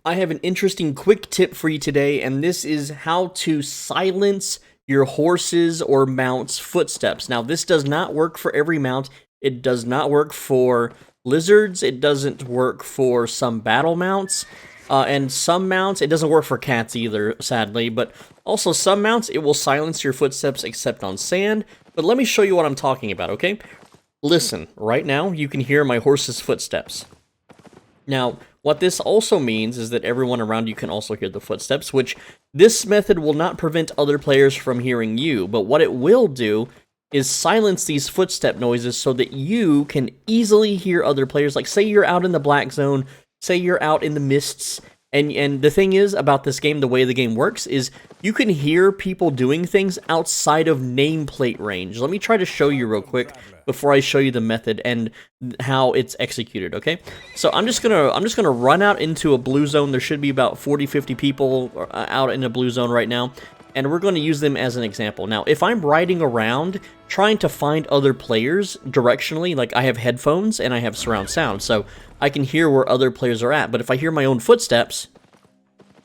I have an interesting quick tip for you today, and this is how to silence your horses or mounts' footsteps. Now, this does not work for every mount. It does not work for lizards. It doesn't work for some battle mounts. And some mounts, it doesn't work for cats either, sadly. But also some mounts, it will silence your footsteps except on sand. But let me show you what I'm talking about, okay? Listen, right now, you can hear my horse's footsteps. Now, what this also means is that everyone around you can also hear the footsteps, which this method will not prevent other players from hearing you, but what it will do is silence these footstep noises so that you can easily hear other players. Like, say you're out in the black zone, say you're out in the mists, and the thing is about this game, the way the game works, is you can hear people doing things outside of nameplate range. Let me try to show you real quick before I show you the method and how it's executed, okay? So I'm just gonna run out into a blue zone. There should be about 40-50 people out in a blue zone right now, and we're going to use them as an example. Now, if I'm riding around trying to find other players directionally, like I have headphones and I have surround sound, so I can hear where other players are at, but if I hear my own footsteps,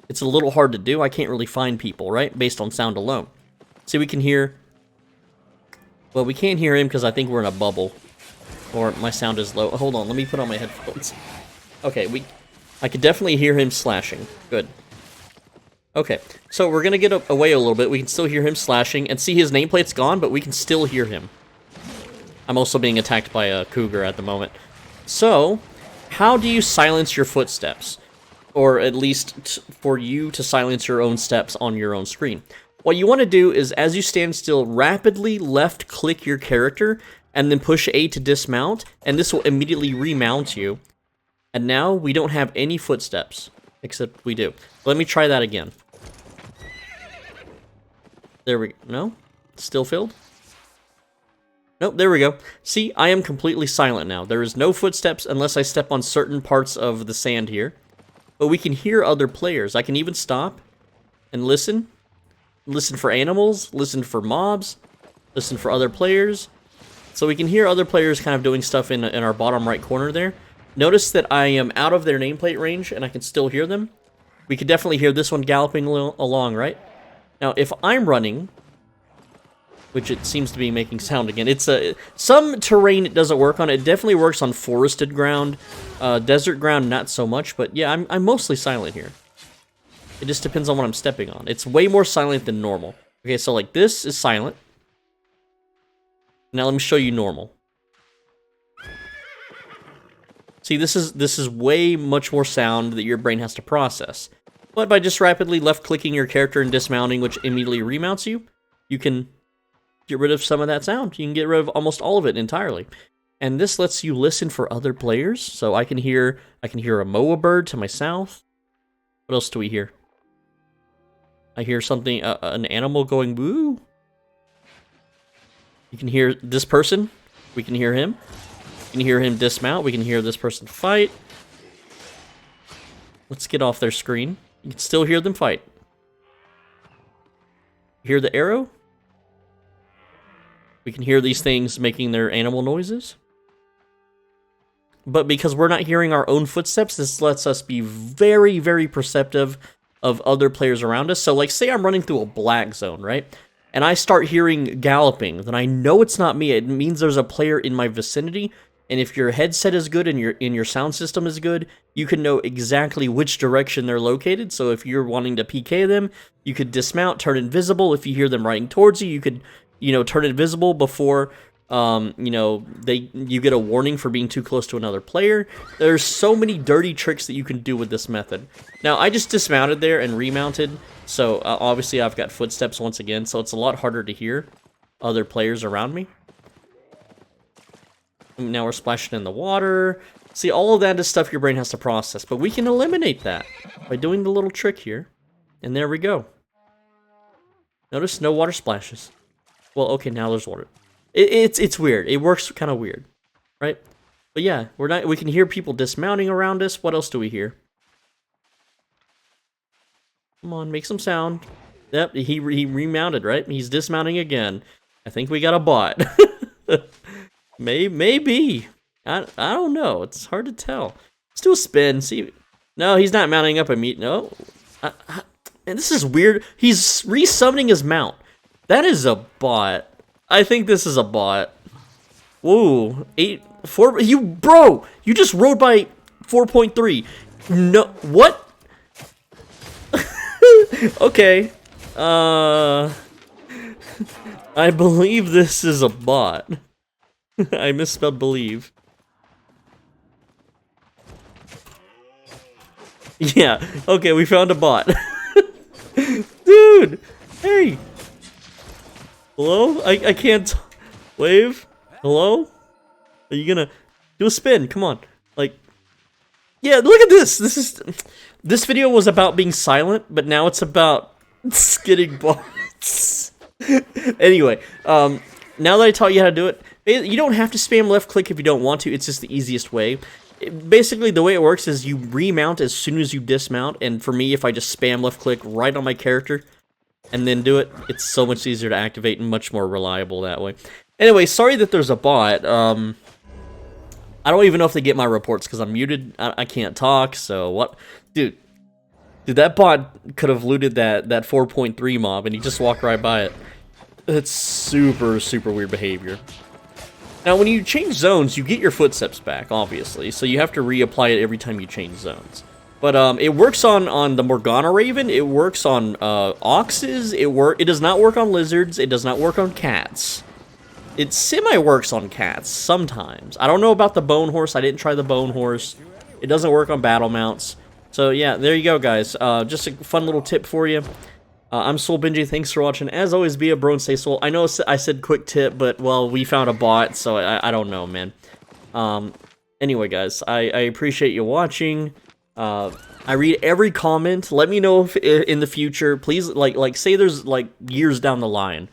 it's a little hard to do. I can't really find people, right, based on sound alone. See, we can hear... Well, we can't hear him because I think we're in a bubble. Or my sound is low. Hold on, let me put on my headphones. Okay, I could definitely hear him slashing. Good. Okay, so we're going to get away a little bit. We can still hear him slashing, and see his nameplate's gone, but we can still hear him. I'm also being attacked by a cougar at the moment. So, how do you silence your footsteps? Or at least for you to silence your own steps on your own screen. What you want to do is, as you stand still, rapidly left-click your character, and then push A to dismount, and this will immediately remount you. And now, we don't have any footsteps. Except we do. Let me try that again. There we go. No? Still filled? Nope, there we go. See, I am completely silent now. There is no footsteps unless I step on certain parts of the sand here. But we can hear other players. I can even stop and listen. Listen for animals, listen for mobs, listen for other players. So we can hear other players kind of doing stuff in our bottom right corner there. Notice that I am out of their nameplate range, and I can still hear them. We could definitely hear this one galloping along, right? Now, if I'm running, which it seems to be making sound again, it's some terrain it doesn't work on. It definitely works on forested ground, desert ground, not so much. But yeah, I'm mostly silent here. It just depends on what I'm stepping on. It's way more silent than normal. Okay, so like this is silent. Now let me show you normal. See, this is way much more sound that your brain has to process. But by just rapidly left-clicking your character and dismounting, which immediately remounts you, you can get rid of some of that sound. You can get rid of almost all of it entirely. And this lets you listen for other players. So I can hear a moa bird to my south. What else do we hear? I hear something, an animal going boo. You can hear this person. We can hear him. We can hear him dismount. We can hear this person fight. Let's get off their screen. You can still hear them fight. Hear the arrow? We can hear these things making their animal noises. But because we're not hearing our own footsteps, this lets us be very, very perceptive of other players around us. So, like, say I'm running through a black zone, right? And I start hearing galloping, then I know it's not me. It means there's a player in my vicinity. And if your headset is good and your sound system is good, you can know exactly which direction they're located. So if you're wanting to PK them, you could dismount, turn invisible. If you hear them riding towards you, you could, turn invisible before, you get a warning for being too close to another player. There's so many dirty tricks that you can do with this method. Now, I just dismounted there and remounted. So obviously I've got footsteps once again, so it's a lot harder to hear other players around me. Now we're splashing in the water. See, all of that is stuff your brain has to process, but we can eliminate that by doing the little trick here. And there we go. Notice no water splashes. Well, okay, now there's water. It's weird. It works kind of weird, right? But yeah, we can hear people dismounting around us. What else do we hear? Come on, make some sound. Yep, he remounted, right? He's dismounting again. I think we got a bot. Maybe. I don't know. It's hard to tell. Let's do a spin. See, No, he's not mounting up a meat. No. And this is weird. He's resummoning his mount. That is a bot. I think this is a bot. Whoa. 4. Bro, you just rode by 4.3. No, what? Okay. I believe this is a bot. I misspelled believe. Yeah, okay, we found a bot. Dude! Hey! Hello? I can't wave? Hello? Are you gonna do a spin? Come on. Like, yeah, look at this! This video was about being silent, but now it's about skidding bots. Anyway, now that I taught you how to do it, you don't have to spam left click if you don't want to, it's just the easiest way. Basically, the way it works is you remount as soon as you dismount, and for me, if I just spam left click right on my character and then do it, it's so much easier to activate and much more reliable that way. Anyway, sorry that there's a bot. I don't even know if they get my reports because I'm muted. I can't talk, so what? Dude, that bot could have looted that 4.3 mob and he just walked right by it. It's super, super weird behavior. Now, when you change zones, you get your footsteps back, obviously, so you have to reapply it every time you change zones. But it works on the Morgana Raven, it works on oxes, it does not work on lizards, it does not work on cats. It semi-works on cats, sometimes. I don't know about the bone horse, I didn't try the bone horse. It doesn't work on battle mounts. So yeah, there you go, guys. Just a fun little tip for you. I'm Soul Benji, thanks for watching. As always, be a bro and stay soul. I know I said quick tip, but, well, we found a bot, so I don't know, man. Anyway, guys, I appreciate you watching. I read every comment. Let me know if in the future, please, like say there's, like, years down the line.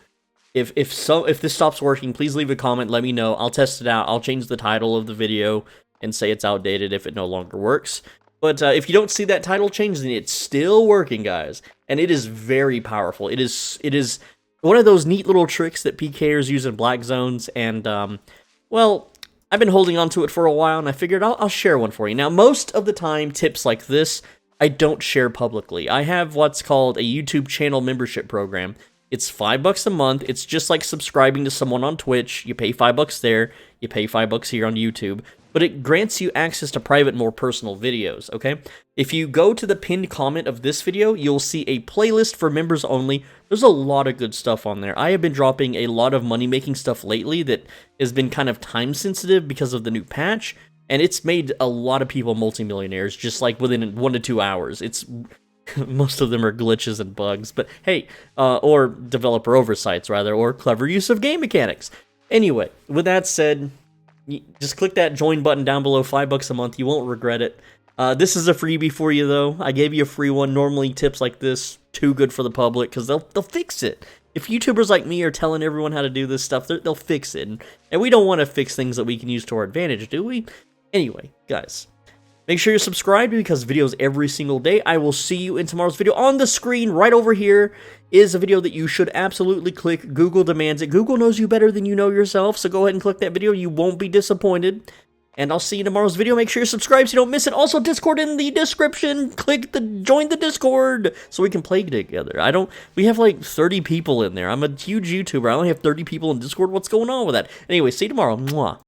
If this stops working, please leave a comment, let me know. I'll test it out. I'll change the title of the video and say it's outdated if it no longer works. But if you don't see that title change, then it's still working, guys. And it is very powerful. It is one of those neat little tricks that PKers use in black zones. And, well, I've been holding on to it for a while, and I figured I'll share one for you. Now, most of the time, tips like this, I don't share publicly. I have what's called a YouTube channel membership program. It's $5 a month. It's just like subscribing to someone on Twitch. You pay $5 there. You pay $5 here on YouTube. But it grants you access to private, more personal videos, okay? If you go to the pinned comment of this video, you'll see a playlist for members only. There's a lot of good stuff on there. I have been dropping a lot of money-making stuff lately that has been kind of time-sensitive because of the new patch, and it's made a lot of people multimillionaires just like within 1 to 2 hours. It's most of them are glitches and bugs, but hey, or developer oversights, rather, or clever use of game mechanics. Anyway, with that said, just click that join button down below, $5 a month. You won't regret it. This is a freebie for you, though. I gave you a free one. Normally, tips like this, too good for the public, because they'll fix it. If YouTubers like me are telling everyone how to do this stuff, they'll fix it. And we don't want to fix things that we can use to our advantage, do we? Anyway, guys, make sure you're subscribed because videos every single day. I will see you in tomorrow's video. On the screen, right over here, is a video that you should absolutely click. Google demands it. Google knows you better than you know yourself, so go ahead and click that video. You won't be disappointed. And I'll see you in tomorrow's video. Make sure you're subscribed so you don't miss it. Also, Discord in the description. Join the Discord so we can play together. We have like 30 people in there. I'm a huge YouTuber. I only have 30 people in Discord. What's going on with that? Anyway, see you tomorrow. Mwah.